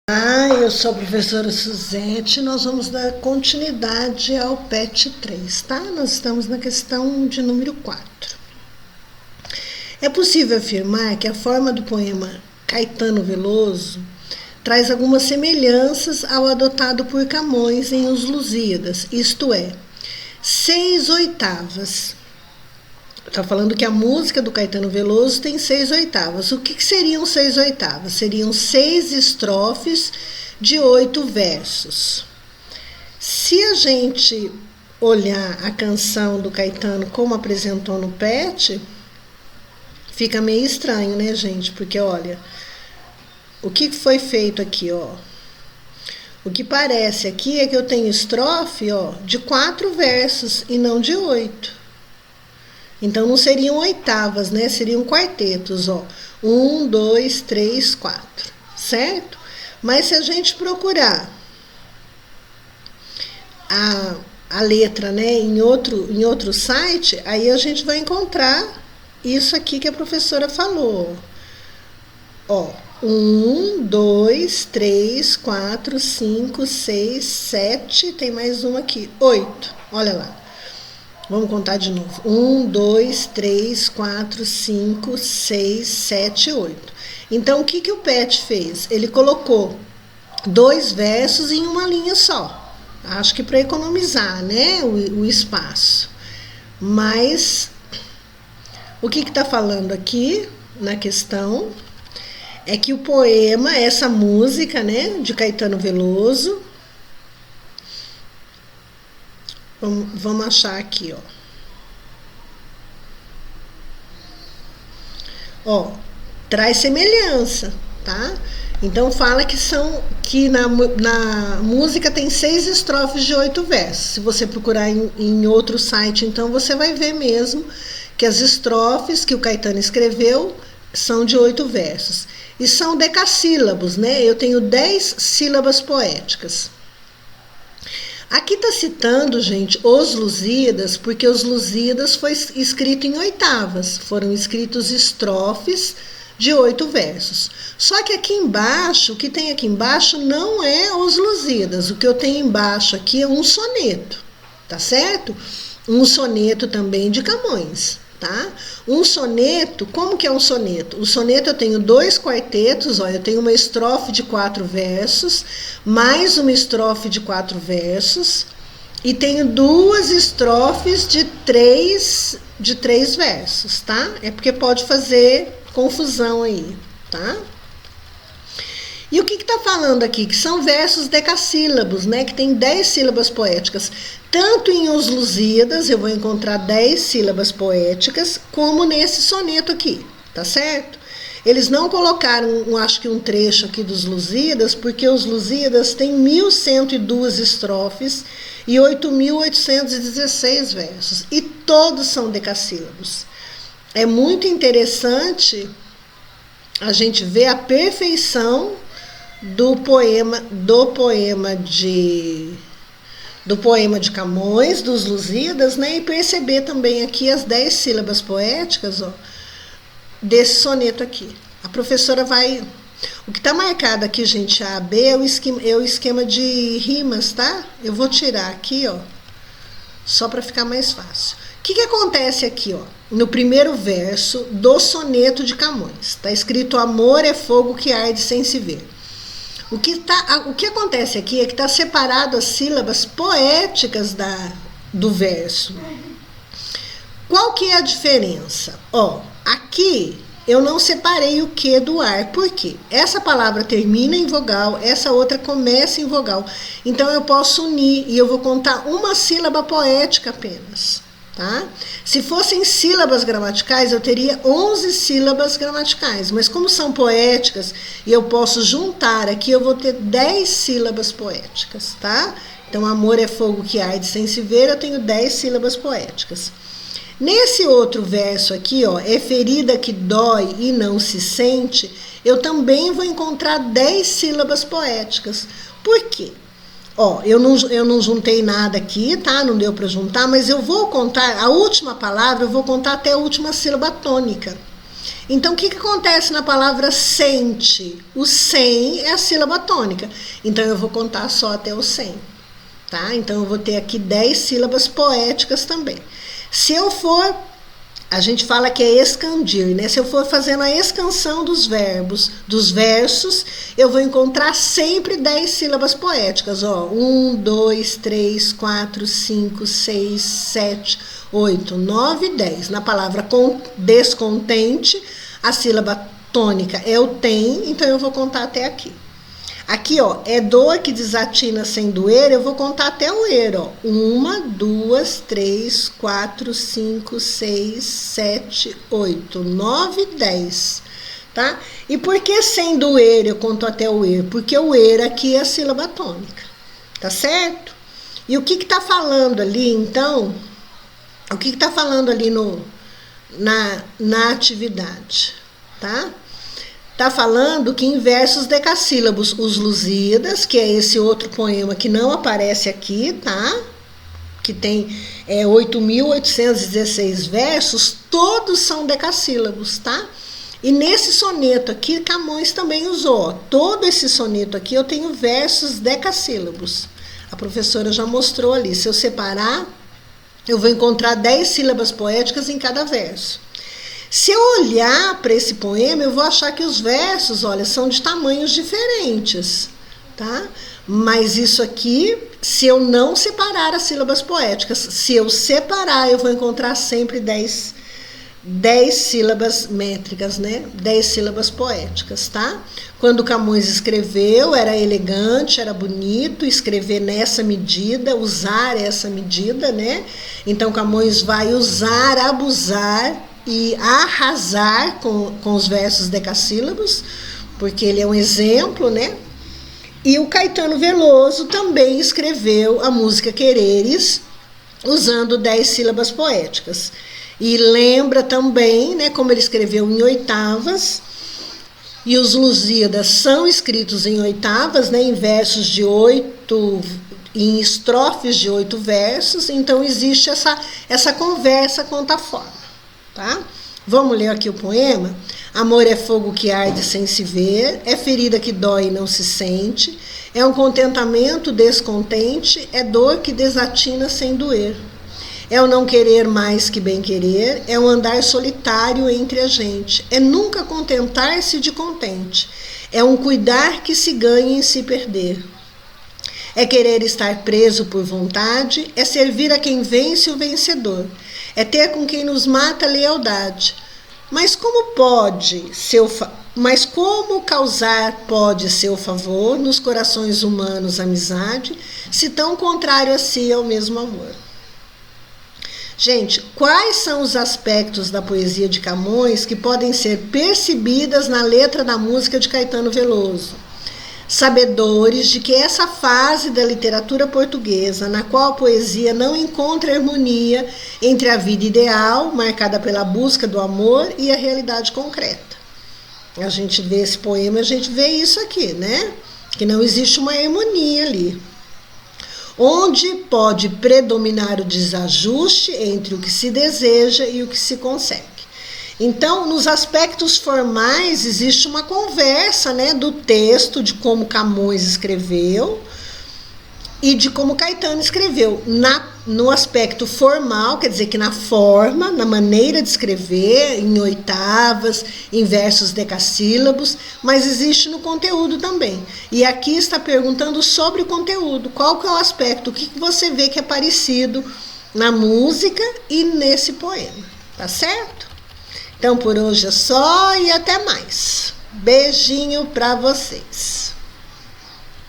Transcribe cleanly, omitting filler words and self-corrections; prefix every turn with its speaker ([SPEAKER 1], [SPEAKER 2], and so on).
[SPEAKER 1] Eu sou a professora Suzete, nós vamos dar continuidade ao PET 3, tá? Nós estamos na questão de número 4. É possível afirmar que a forma do poema Caetano Veloso traz algumas semelhanças ao adotado por Camões em Os Lusíadas, isto é, 6/8. Está falando que a música do Caetano Veloso tem 6/8. O que seriam 6/8? Seriam 6 estrofes de 8 versos. Se a gente olhar a canção do Caetano como apresentou no PET, fica meio estranho, né, gente? Porque, olha, o que foi feito aqui, ó? O que parece aqui é que eu tenho estrofe, ó, de 4 versos e não de 8. Então, não seriam oitavas, né? Seriam quartetos, ó. 1, 2, 3, 4, certo? Mas se a gente procurar a letra, né, em outro site, aí a gente vai encontrar isso aqui que a professora falou. Ó, 1, 2, 3, 4, 5, 6, 7, tem mais um aqui, 8. Olha lá. Vamos contar de novo. 1, 2, 3, 4, 5, 6, 7, 8. Então, o que o PET fez? Ele colocou 2 versos em uma linha só. Acho que para economizar, né, o espaço. Mas, o que está falando aqui na questão é que o poema, essa música, né, de Caetano Veloso, vamos achar aqui, ó, traz semelhança, tá? Então fala que na música tem 6 estrofes de 8 versos. Se você procurar em outro site, então você vai ver mesmo que as estrofes que o Caetano escreveu são de 8 versos. E são decassílabos, né? Eu tenho 10 sílabas poéticas. Aqui está citando, gente, Os Lusíadas, porque Os Lusíadas foi escrito em oitavas. Foram escritos estrofes de 8 versos. Só que aqui embaixo, o que tem aqui embaixo não é Os Lusíadas. O que eu tenho embaixo aqui é um soneto, tá certo? Um soneto também de Camões, tá? Um soneto, como que é um soneto? O soneto eu tenho 2 quartetos, ó, eu tenho uma estrofe de 4 versos, mais uma estrofe de 4 versos, e tenho 2 estrofes de 3 versos, tá? É porque pode fazer confusão aí, tá? E o que está falando aqui? Que são versos decassílabos, né? Que tem 10 sílabas poéticas. Tanto em Os Lusíadas eu vou encontrar 10 sílabas poéticas, como nesse soneto aqui, tá certo? Eles não colocaram, acho que um trecho aqui dos Lusíadas, porque os Lusíadas têm 1.102 estrofes e 8.816 versos. E todos são decassílabos. É muito interessante a gente ver a perfeição do poema de Camões, dos Lusíadas, né? E perceber também aqui as 10 sílabas poéticas, ó, desse soneto aqui. A professora vai... O que está marcado aqui, gente, A, B, é o esquema de rimas, tá? Eu vou tirar aqui, ó, só para ficar mais fácil. O que acontece aqui, ó? No primeiro verso do soneto de Camões. Está escrito: amor é fogo que arde sem se ver. O que acontece aqui é que está separado as sílabas poéticas do verso. Qual que é a diferença? Ó, aqui eu não separei o que do ar. Por quê? Essa palavra termina em vogal, essa outra começa em vogal. Então eu posso unir e eu vou contar uma sílaba poética apenas. Tá? Se fossem sílabas gramaticais, eu teria 11 sílabas gramaticais, mas como são poéticas e eu posso juntar aqui, eu vou ter 10 sílabas poéticas, tá? Então, amor é fogo que arde sem se ver, eu tenho 10 sílabas poéticas. Nesse outro verso aqui, ó, é ferida que dói e não se sente, eu também vou encontrar 10 sílabas poéticas. Por quê? Ó, eu não juntei nada aqui, tá? Não deu para juntar, mas eu vou contar, a última palavra, eu vou contar até a última sílaba tônica. Então, o que acontece na palavra sente? O 100 é a sílaba tônica. Então, eu vou contar só até o 100. Tá? Então, eu vou ter aqui 10 sílabas poéticas também. Se eu for, a gente fala que é escandir, né? Se eu for fazendo a escansão dos verbos, dos versos, eu vou encontrar sempre 10 sílabas poéticas. Ó, 1, 2, 3, 4, 5, 6, 7, 8, 9, 10. Na palavra descontente, a sílaba tônica é o tem, então eu vou contar até aqui. Aqui, ó, é dor que desatina sem doer, eu vou contar até o er, ó. 1, 2, 3, 4, 5, 6, 7, 8, 9, 10. Tá? E por que sem doer eu conto até o er? Porque o er aqui é a sílaba tônica. Tá certo? E o que tá falando ali, então? O que tá falando ali na atividade? Tá? Tá falando que em versos decassílabos, os Lusíadas, que é esse outro poema que não aparece aqui, tá? Que tem 8.816 versos, todos são decassílabos, tá? E nesse soneto aqui, Camões também usou. Ó, todo esse soneto aqui eu tenho versos decassílabos. A professora já mostrou ali. Se eu separar, eu vou encontrar 10 sílabas poéticas em cada verso. Se eu olhar para esse poema, eu vou achar que os versos, olha, são de tamanhos diferentes, tá? Mas isso aqui, se eu não separar as sílabas poéticas, se eu separar, eu vou encontrar sempre 10 sílabas métricas, né? 10 sílabas poéticas, tá? Quando Camões escreveu, era elegante, era bonito escrever nessa medida, usar essa medida, né? Então Camões vai usar, abusar e arrasar com os versos decassílabos, porque ele é um exemplo, né? E o Caetano Veloso também escreveu a música Quereres, usando 10 sílabas poéticas. E lembra também, né, como ele escreveu em oitavas, e os Lusíadas são escritos em oitavas, né, em versos de 8, em estrofes de 8 versos, então existe essa conversa quanto à forma. Tá? Vamos ler aqui o poema. Amor é fogo que arde sem se ver, é ferida que dói e não se sente, é um contentamento descontente, é dor que desatina sem doer. É o não querer mais que bem querer, é um andar solitário entre a gente, é nunca contentar-se de contente, é um cuidar que se ganha em se perder. É querer estar preso por vontade, é servir a quem vence o vencedor, é ter com quem nos mata a lealdade. Mas como causar pode seu favor nos corações humanos amizade, se tão contrário a si é o mesmo amor? Gente, quais são os aspectos da poesia de Camões que podem ser percebidas na letra da música de Caetano Veloso? Sabedores de que essa fase da literatura portuguesa, na qual a poesia não encontra harmonia entre a vida ideal, marcada pela busca do amor, e a realidade concreta. A gente vê esse poema, a gente vê isso aqui, né? Que não existe uma harmonia ali. Onde pode predominar o desajuste entre o que se deseja e o que se consegue. Então, nos aspectos formais, existe uma conversa, né, do texto, de como Camões escreveu e de como Caetano escreveu. No aspecto formal, quer dizer que na forma, na maneira de escrever, em oitavas, em versos decassílabos, mas existe no conteúdo também. E aqui está perguntando sobre o conteúdo. Qual que é o aspecto? O que você vê que é parecido na música e nesse poema? Tá certo? Então, por hoje é só e até mais. Beijinho para vocês.